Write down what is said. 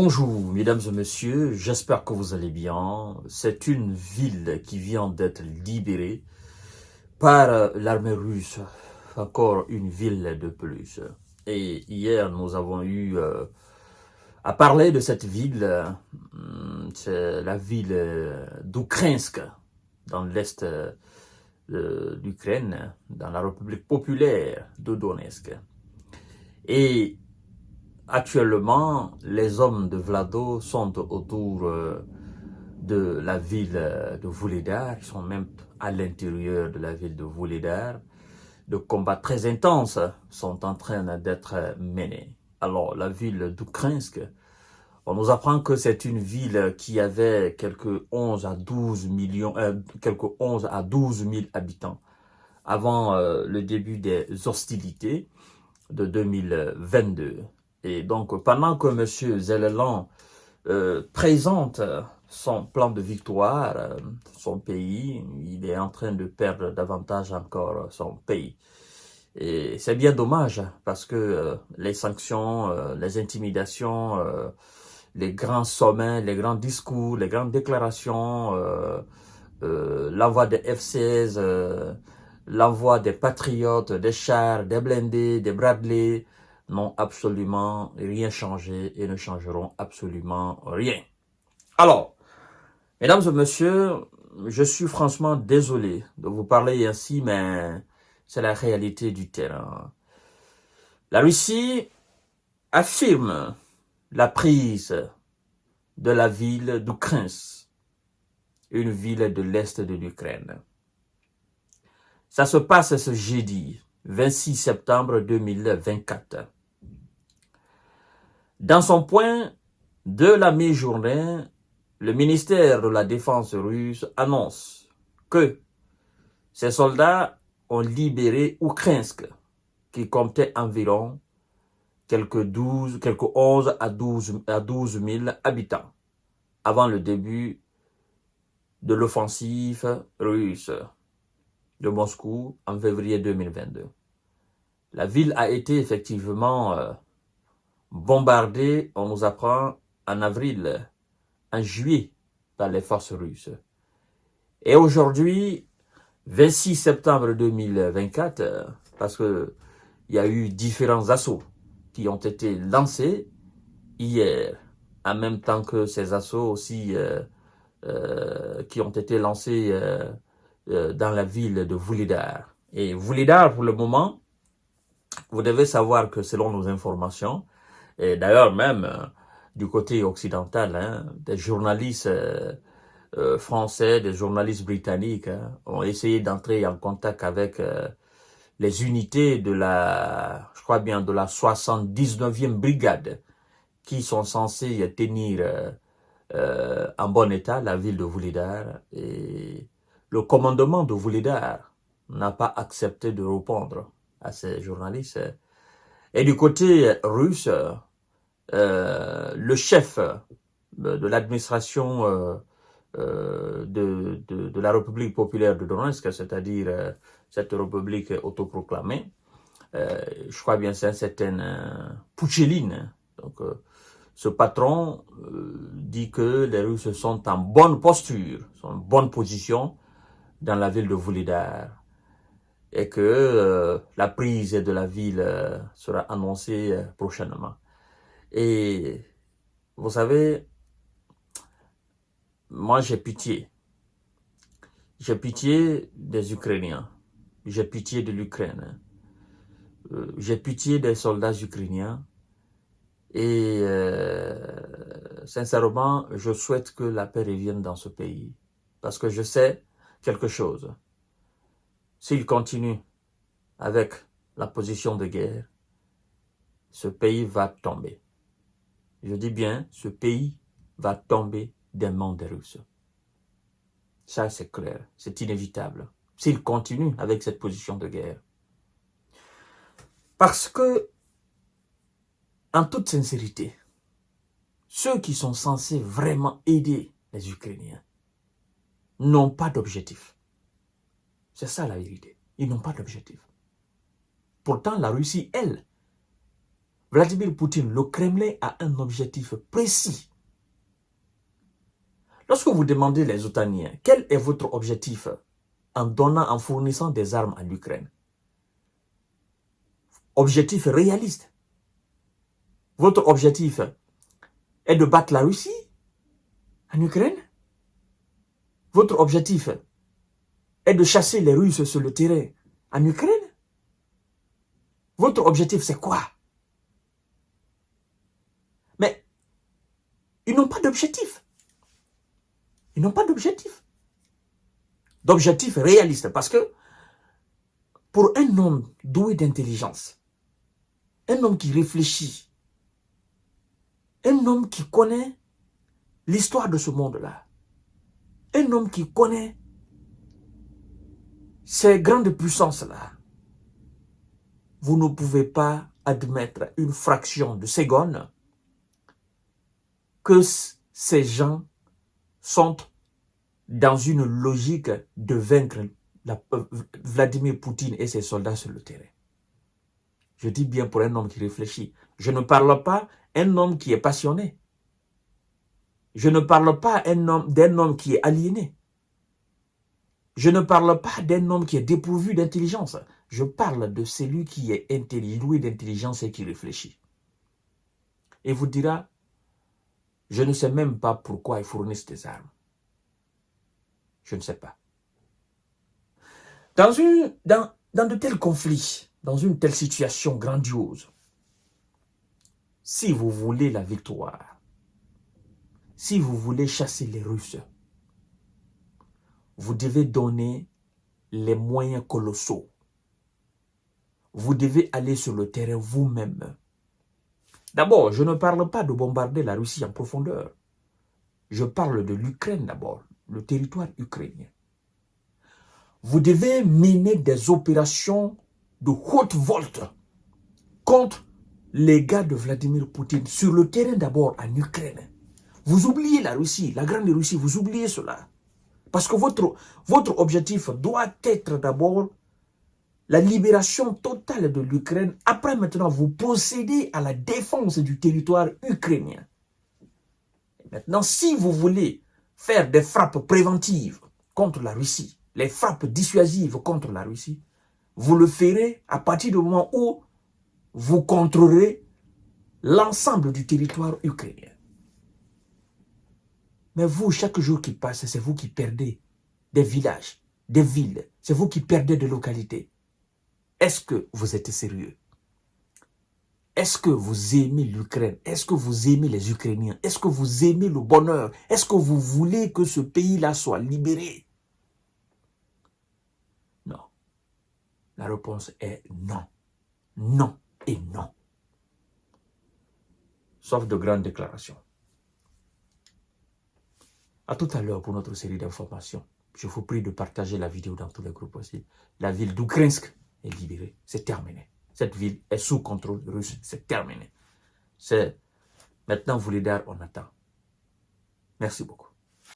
Bonjour, mesdames et messieurs, j'espère que vous allez bien. C'est une ville qui vient d'être libérée par l'armée russe, encore une ville de plus. Et hier, nous avons eu à parler de cette ville, c'est la ville d'Oukrinsk, dans l'est de l'Ukraine, dans la République populaire de Donetsk. Et actuellement, les hommes de Vlado sont autour de la ville de Vuhledar, ils sont même à l'intérieur de la ville de Vuhledar. De combats très intenses sont en train d'être menés. Alors, la ville d'Oukrinsk, on nous apprend que c'est une ville qui avait quelques 11 à 12 millions, quelques 11 à 12 000 habitants avant le début des hostilités de 2022. Et donc, pendant que M. Zelensky présente son plan de victoire, son pays, il est en train de perdre davantage encore son pays. Et c'est bien dommage parce que les sanctions, les intimidations, les grands sommets, les grands discours, les grandes déclarations, l'envoi des F-16, l'envoi des patriotes, des chars, des blindés, des Bradley, n'ont absolument rien changé et ne changeront absolument rien. Alors, mesdames et messieurs, je suis franchement désolé de vous parler ainsi, mais c'est la réalité du terrain. La Russie affirme la prise de la ville d'Oukrinsk, une ville de l'est de l'Ukraine. Ça se passe ce jeudi, 26 septembre 2024. Dans son point de la mi-journée, le ministère de la Défense russe annonce que ses soldats ont libéré Oukrinsk, qui comptait environ quelques 11 à 12 000 habitants, avant le début de l'offensive russe de Moscou en février 2022. La ville a été effectivement bombardée, on nous apprend, en avril, en juillet, par les forces russes. Et aujourd'hui, 26 septembre 2024, parce que il y a eu différents assauts qui ont été lancés hier, en même temps que ces assauts aussi qui ont été lancés dans la ville de Vuhledar. Et Vuhledar, pour le moment, vous devez savoir que selon nos informations, et d'ailleurs même du côté occidental, des journalistes français, des journalistes britanniques ont essayé d'entrer en contact avec les unités de la, je crois bien, de la 79e brigade qui sont censées tenir en bon état la ville de Vuhledar. Et le commandement de Vuhledar n'a pas accepté de répondre à ces journalistes. Et du côté russe, le chef de l'administration de la République populaire de Donetsk, c'est-à-dire cette république autoproclamée, je crois bien c'est un certain Poucheline. Donc, ce patron dit que les Russes sont en bonne posture, sont en bonne position dans la ville de Vuhledar et que la prise de la ville sera annoncée prochainement. Et vous savez, moi j'ai pitié. J'ai pitié des Ukrainiens. J'ai pitié de l'Ukraine. J'ai pitié des soldats ukrainiens. Et sincèrement, je souhaite que la paix revienne dans ce pays. Parce que je sais quelque chose. S'il continue avec la position de guerre, ce pays va tomber. Je dis bien, ce pays va tomber des mains des Russes. Ça, c'est clair, c'est inévitable. S'il continue avec cette position de guerre. Parce que, en toute sincérité, ceux qui sont censés vraiment aider les Ukrainiens n'ont pas d'objectif. C'est ça la vérité. Ils n'ont pas d'objectif. Pourtant, la Russie, elle, Vladimir Poutine, le Kremlin a un objectif précis. Lorsque vous demandez les Otaniens, quel est votre objectif en fournissant des armes à l'Ukraine? Objectif réaliste. Votre objectif est de battre la Russie en Ukraine? Votre objectif est de chasser les Russes sur le terrain en Ukraine? Votre objectif, c'est quoi? Mais ils n'ont pas d'objectif. Ils n'ont pas d'objectif. D'objectif réaliste. Parce que pour un homme doué d'intelligence, un homme qui réfléchit, un homme qui connaît l'histoire de ce monde-là, un homme qui connaît ces grandes puissances-là, vous ne pouvez pas admettre une fraction de seconde que ces gens sont dans une logique de vaincre Vladimir Poutine et ses soldats sur le terrain. Je dis bien pour un homme qui réfléchit. Je ne parle pas d'un homme qui est passionné. Je ne parle pas d'un homme qui est aliéné. Je ne parle pas d'un homme qui est dépourvu d'intelligence. Je parle de celui qui est doué d'intelligence et qui réfléchit. Et vous dira, je ne sais même pas pourquoi ils fournissent des armes. Je ne sais pas. Dans de tels conflits, dans une telle situation grandiose, si vous voulez la victoire, si vous voulez chasser les Russes, vous devez donner les moyens colossaux. Vous devez aller sur le terrain vous-même. D'abord, je ne parle pas de bombarder la Russie en profondeur. Je parle de l'Ukraine d'abord, le territoire ukrainien. Vous devez mener des opérations de haute volte contre les gars de Vladimir Poutine sur le terrain d'abord en Ukraine. Vous oubliez la Russie, la grande Russie, vous oubliez cela. Parce que votre objectif doit être d'abord la libération totale de l'Ukraine. Après, maintenant, vous procédez à la défense du territoire ukrainien. Maintenant, si vous voulez faire des frappes préventives contre la Russie, les frappes dissuasives contre la Russie, vous le ferez à partir du moment où vous contrôlerez l'ensemble du territoire ukrainien. Mais vous, chaque jour qui passe, c'est vous qui perdez des villages, des villes, c'est vous qui perdez des localités. Est-ce que vous êtes sérieux? Est-ce que vous aimez l'Ukraine? Est-ce que vous aimez les Ukrainiens? Est-ce que vous aimez le bonheur? Est-ce que vous voulez que ce pays-là soit libéré? Non. La réponse est non. Non et non. Sauf de grandes déclarations. À tout à l'heure pour notre série d'informations. Je vous prie de partager la vidéo dans tous les groupes aussi. La ville d'Ukrainsk est libérée. C'est terminé. Cette ville est sous contrôle russe. C'est terminé. Maintenant, vous les on attend. Merci beaucoup.